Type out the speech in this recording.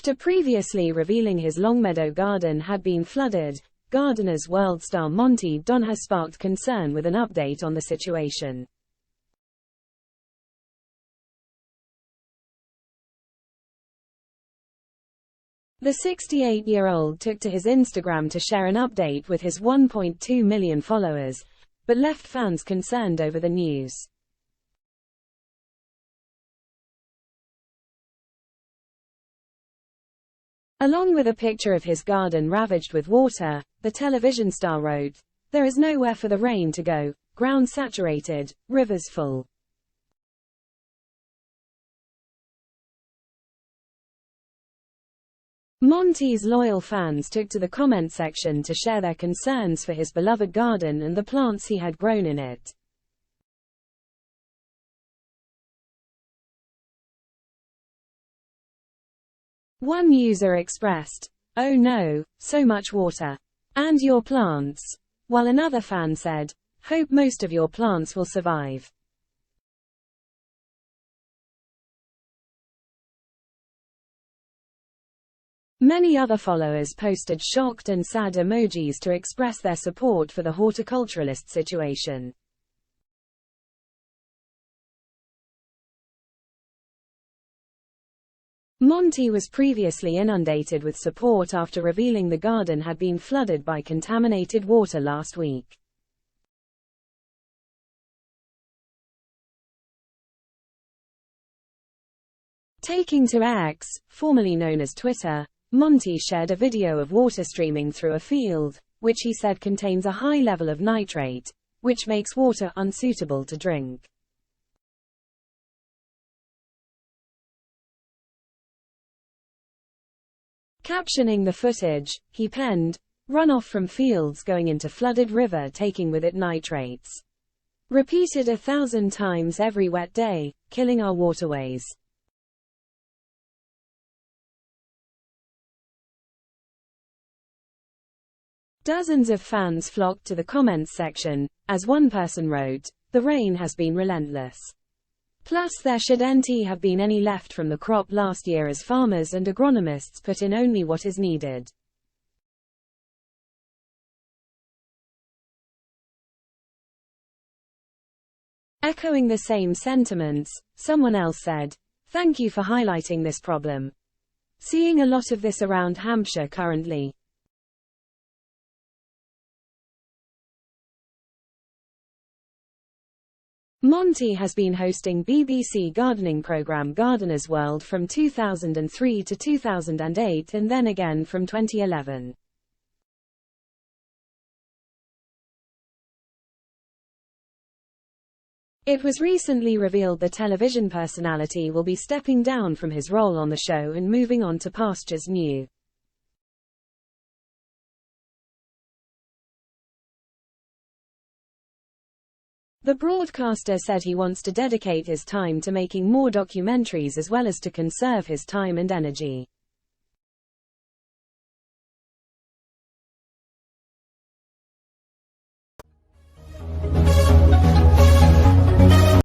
After previously revealing his Longmeadow garden had been flooded, Gardener's World star Monty has sparked concern with an update on the situation. The 68-year-old took to his Instagram to share an update with his 1.2 million followers, but left fans concerned over the news. Along with a picture of his garden ravaged with water, the television star wrote, "There is nowhere for the rain to go, ground saturated, rivers full." Monty's loyal fans took to the comment section to share their concerns for his beloved garden and the plants he had grown in it. One user expressed, "Oh no, so much water. And your plants?" While another fan said, "Hope most of your plants will survive." Many other followers posted shocked and sad emojis to express their support for the horticulturalist situation. Monty was previously inundated with support after revealing the garden had been flooded by contaminated water last week. Taking to X, formerly known as Twitter, Monty shared a video of water streaming through a field, which he said contains a high level of nitrate, which makes water unsuitable to drink. Captioning the footage, he penned, "Runoff from fields going into flooded river taking with it nitrates. Repeated 1,000 times every wet day, killing our waterways." Dozens of fans flocked to the comments section, as one person wrote, "The rain has been relentless. Plus there shouldn't have been any left from the crop last year as farmers and agronomists put in only what is needed." Echoing the same sentiments, someone else said, "Thank you for highlighting this problem. Seeing a lot of this around Hampshire currently." Monty has been hosting BBC gardening programme Gardener's World from 2003 to 2008 and then again from 2011. It was recently revealed the television personality will be stepping down from his role on the show and moving on to pastures new. The broadcaster said he wants to dedicate his time to making more documentaries as well as to conserve his time and energy.